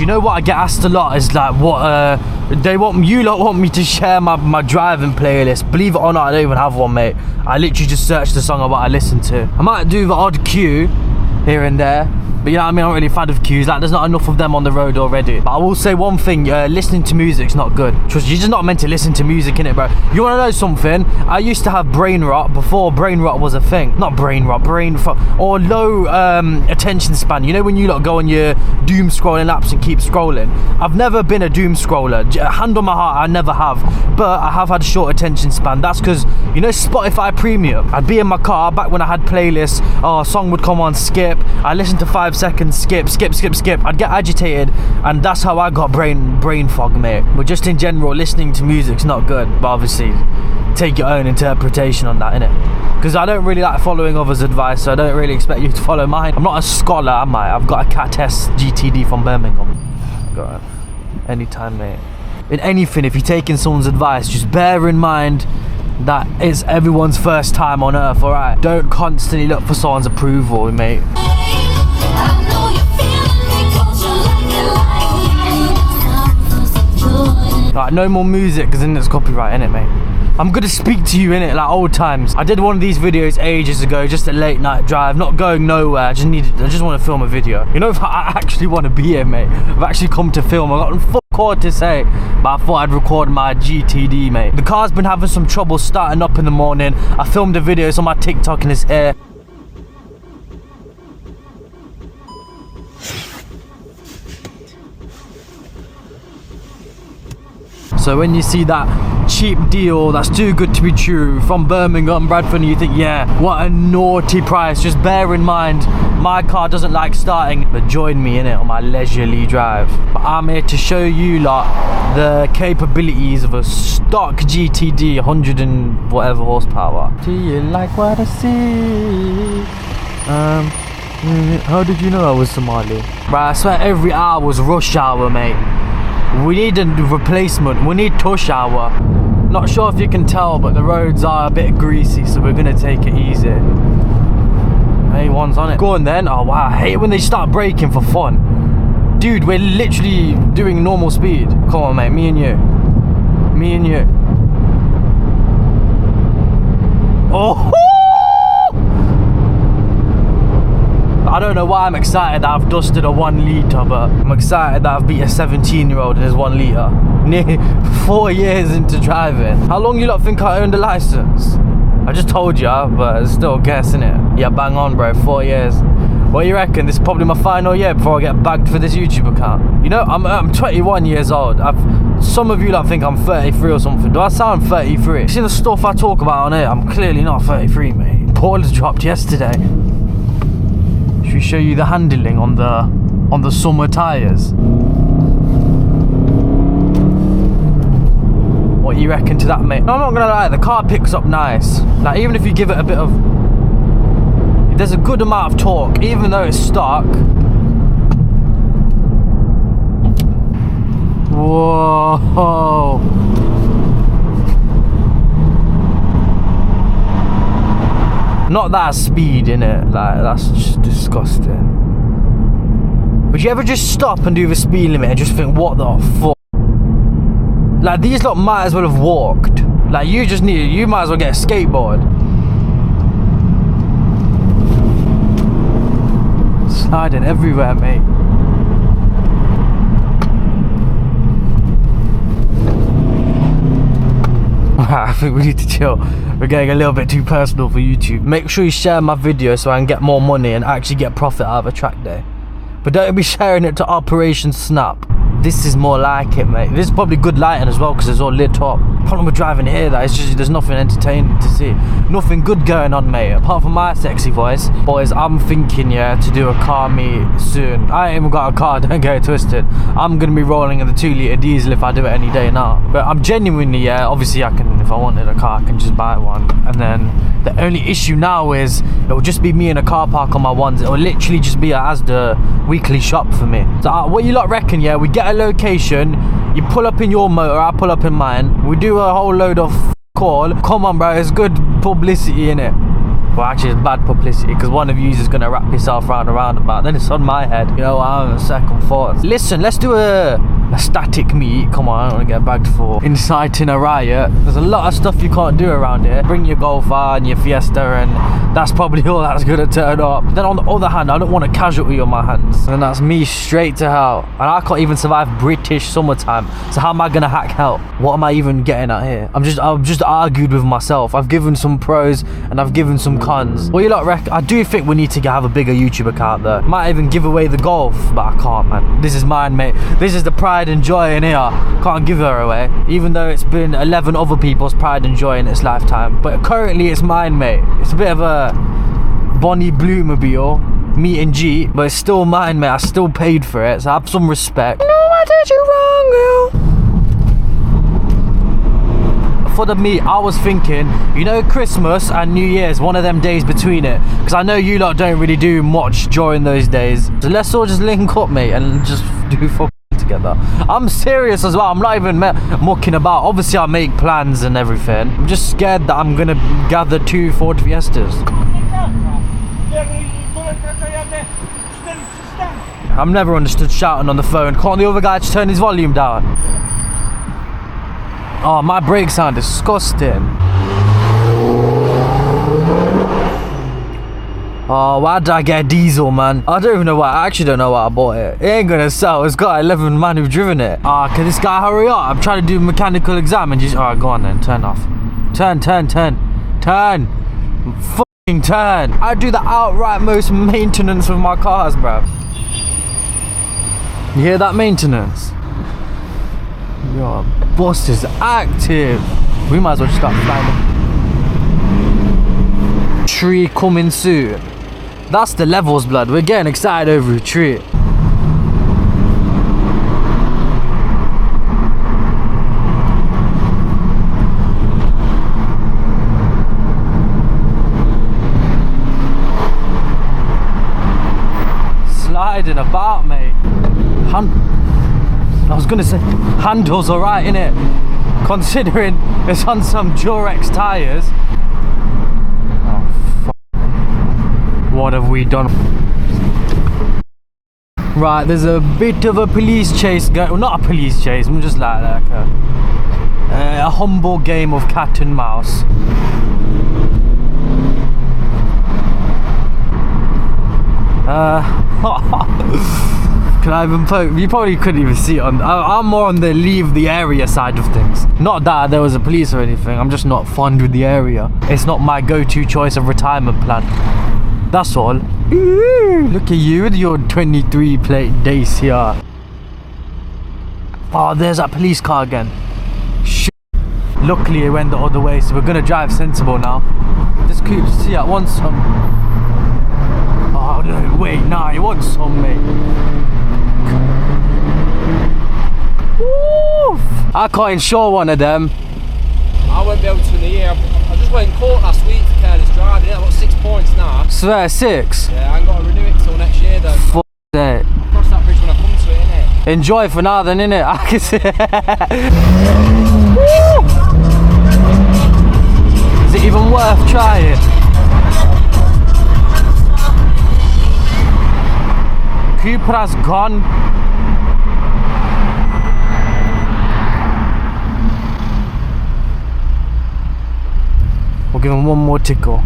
you know what I get asked a lot is like, what you lot want me to share my driving playlist. Believe it or not, I don't even have one, mate. I literally just search the song of what I listen to. I might do the odd cue here and there, but you know what I mean, I'm not really a fan of cues. Like, there's not enough of them on the road already. But I will say one thing, listening to music's not good. Trust, you're just not meant to listen to music, innit, bro? You wanna know something? I used to have brain rot before brain rot was a thing. Not brain rot, or low attention span. You know when you lot go on your doom scrolling apps and keep scrolling? I've never been a doom scroller. Hand on my heart, I never have. But I have had a short attention span. That's because, you know, Spotify Premium. I'd be in my car back when I had playlists. A song would come on, skip. I listened to 5 seconds, skip. I'd get agitated, and that's how I got brain fog, mate. But just in general, listening to music's not good. But obviously, take your own interpretation on that, innit? Because I don't really like following others' advice, so I don't really expect you to follow mine. I'm not a scholar, am I? I've got a Cat S GTD from Birmingham. Got it. Anytime, mate. In anything, if you're taking someone's advice, just bear in mind that it's everyone's first time on earth, alright? Don't constantly look for someone's approval, mate. Like, no more music, because then it's copyright, innit, mate? I'm gonna speak to you, innit, like old times. I did one of these videos ages ago, just a late night drive, not going nowhere. I just want to film a video. You know, if I actually want to be here, mate. I've actually come to film. I got fuck all to say, but I thought I'd record my GTD, mate. The car's been having some trouble starting up in the morning. I filmed a video, it's on my TikTok and it's here. So when you see that cheap deal that's too good to be true from Birmingham, Bradford, and you think, yeah, what a naughty price, just bear in mind my car doesn't like starting, but join me in it on my leisurely drive. But I'm here to show you lot the capabilities of a stock GTD 100 and whatever horsepower. Do you like what I see? How did you know I was Somali? Right, I swear every hour was rush hour, mate. We need a replacement. We need tush hour. Not sure if you can tell, but the roads are a bit greasy, so we're gonna take it easy. A1's on it. Go on then. Oh wow, I hate it when they start braking for fun. Dude, we're literally doing normal speed. Come on, mate. Me and you. Oh! I don't know why I'm excited that I've dusted a 1 litre, but I'm excited that I've beat a 17-year-old in his 1 litre. Near 4 years into driving. How long you lot think I owned a license? I just told you, but it's still a guess, innit? Yeah, bang on, bro. 4 years. What do you reckon? This is probably my final year before I get bagged for this YouTube account. You know, I'm 21 years old. Some of you lot think I'm 33 or something. Do I sound 33? You see the stuff I talk about on here? I'm clearly not 33, mate. Paul has dropped yesterday. Should we show you the handling on the summer tyres? What you reckon to that, mate? No, I'm not gonna lie, the car picks up nice. Like, even if you give it a bit of... There's a good amount of torque, even though it's stock. Whoa. Not that speed, innit? Like, that's just disgusting. Would you ever just stop and do the speed limit and just think, what the fuck? Like, these lot might as well have walked. Like, you might as well get a skateboard. Sliding everywhere, mate. I think we need to chill. We're getting a little bit too personal for YouTube. Make sure you share my video so I can get more money and actually get profit out of a track day. But don't be sharing it to Operation Snap. This is more like it, mate. This is probably good lighting as well because it's all lit up. Problem with driving here, that it's just there's nothing entertaining to see. Nothing good going on, mate. Apart from my sexy voice. Boys, I'm thinking, yeah, to do a car meet soon. I ain't even got a car, don't get it twisted. I'm gonna be rolling in the 2 litre diesel if I do it any day now. But I'm genuinely, yeah, obviously I can, if I wanted a car, I can just buy one. And then the only issue now is it'll just be me in a car park on my ones. It'll literally just be a Asda weekly shop for me. So what you lot reckon, yeah? We get a location, you pull up in your motor, I pull up in mine, we do a whole load of call. Come on, bro, it's good publicity, innit? Well, actually, it's bad publicity because one of you is gonna wrap yourself round a roundabout. Then it's on my head. You know, I'm a second thought. Listen, let's do a static meet. Come on, I don't want to get bagged for inciting a riot. There's a lot of stuff you can't do around here. Bring your Golf-R and your Fiesta, and that's probably all that's gonna turn up. Then on the other hand, I don't want a casualty on my hands, and that's me straight to hell. And I can't even survive British summertime. So how am I gonna hack hell? What am I even getting at here? I've just argued with myself. I've given some pros and I've given some cons. Well, you lot reckon? I do think we need to have a bigger YouTube account though. Might even give away the Golf, but I can't, man. This is mine, mate. This is the pride and joy in here. Can't give her away, even though it's been 11 other people's pride and joy in its lifetime. But currently it's mine, mate. It's a bit of a Bonnie Bluemobile, meet and G, but it's still mine, mate. I still paid for it, so have some respect. No, I did you wrong, girl. For the meet, I was thinking, you know, Christmas and New Year's, one of them days between it, because I know you lot don't really do much during those days. So let's all just link up, mate, and just do fuck together. I'm serious as well. I'm not even mucking about. Obviously, I make plans and everything. I'm just scared that I'm gonna gather 2 Ford Fiestas. I've never understood shouting on the phone. Can't the other guy just turn his volume down? Oh, my brakes sound disgusting. Oh, why did I get a diesel, man? I don't even know why. I actually don't know why I bought it. It ain't gonna sell. It's got 11 man who've driven it. Ah, can this guy hurry up? I'm trying to do a mechanical exam and just... Alright, go on then. Turn off. Turn. Fucking turn. I do the outright most maintenance with my cars, bruv. You hear that maintenance? Your bus is active. We might as well just start flying. Tree coming soon. That's the levels, blood. We're getting excited over a tree. Sliding about, mate. I was gonna say, handle's alright, innit? Considering it's on some Durex tyres. Oh, fuck. What have we done? Right, there's a bit of a police chase going. Well, not a police chase, I'm just like a humble game of cat and mouse. Can I even poke? You probably couldn't even see it on. I'm more on the leave the area side of things. Not that there was a police or anything. I'm just not fond with the area. It's not my go-to choice of retirement plan. That's all. Ooh, look at you with your 23 plate Dacia. Oh, there's that police car again. Shit. Luckily it went the other way, so we're gonna drive sensible now. This coupe, see, I want some. Oh no, wait, nah, it wants some, mate. Woo! I can't insure one of them. I won't be able to in a year. I just went in court last week for careless driving. I've got 6 points now. Swear, 6? Yeah, I ain't got to renew it till next year though. F*** it. I'll cross that bridge when I come to it, innit? Enjoy for now then, innit? I can see it. Is it even worth trying? Cupra's gone. We'll give him one more tickle.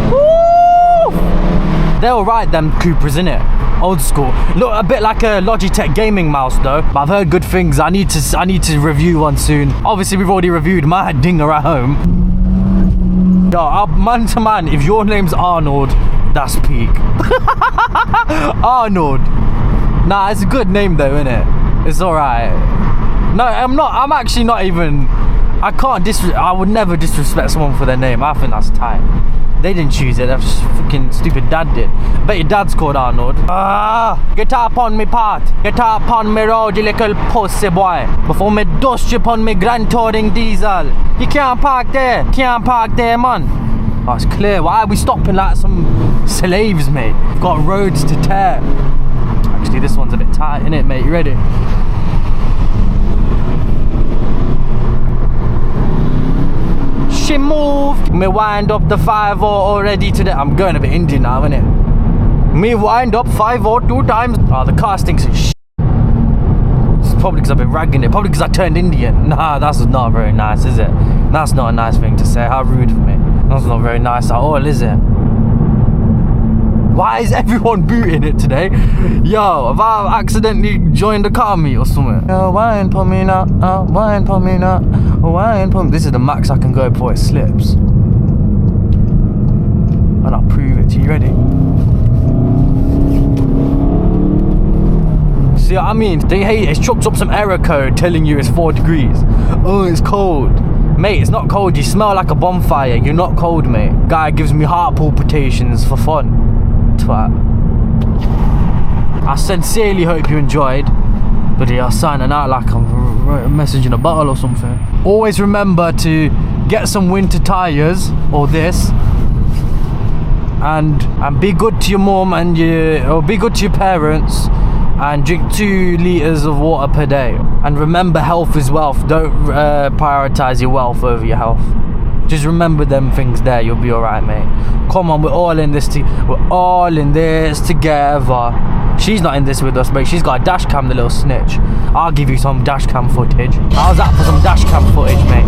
Woo! They're alright, them Cupras, innit? Old school. Look a bit like a Logitech gaming mouse though. But I've heard good things. I need to review one soon. Obviously we've already reviewed my dinger at home. Yo, man to man, if your name's Arnold, that's peak. Arnold. Nah, it's a good name though, innit? It's alright. No, I'm actually not even. I would never disrespect someone for their name. I think that's tight. They didn't choose it, that fucking stupid dad did. I bet your dad's called Arnold. Get up on me part. Get up on me road, you little pussy boy. Before me dust you upon me Grand Touring diesel. You can't park there. Can't park there, man. Oh, it's clear. Why are we stopping like some slaves, mate? We've got roads to tear. Actually, this one's a bit tight, innit, mate? You ready? she moved. Me wind up the 5-0 already today. I'm going a bit Indian now, innit? Me wind up 5-0 2 times. Oh, the car stinks of shit. It's probably because I've been ragging it. Probably because I turned Indian. Nah, that's not very nice, is it? That's not a nice thing to say. How rude of me. That's not very nice at all, is it? Why is everyone booting it today? Yo, have I accidentally joined the car meet or something? Yo, wine for me now, wine for me now, wine for me. This is the max I can go before it slips. And I'll prove it to you. Ready? See what I mean? They hate it. It's chucked up some error code telling you it's 4 degrees. Oh, it's cold. Mate, it's not cold. You smell like a bonfire. You're not cold, mate. Guy gives me heart palpitations for fun. Twat. I sincerely hope you enjoyed. But yeah, I'm signing out like I'm messaging a bottle or something. Always remember to get some winter tyres or this. And be good to your mum and or be good to your parents. And drink 2 litres of water per day. And remember, health is wealth. Don't prioritise your wealth over your health. Just remember them things there. You'll be alright, mate. Come on, we're all in this together. She's not in this with us, mate. She's got a dash cam, the little snitch. I'll give you some dash cam footage. How's that for some dash cam footage, mate?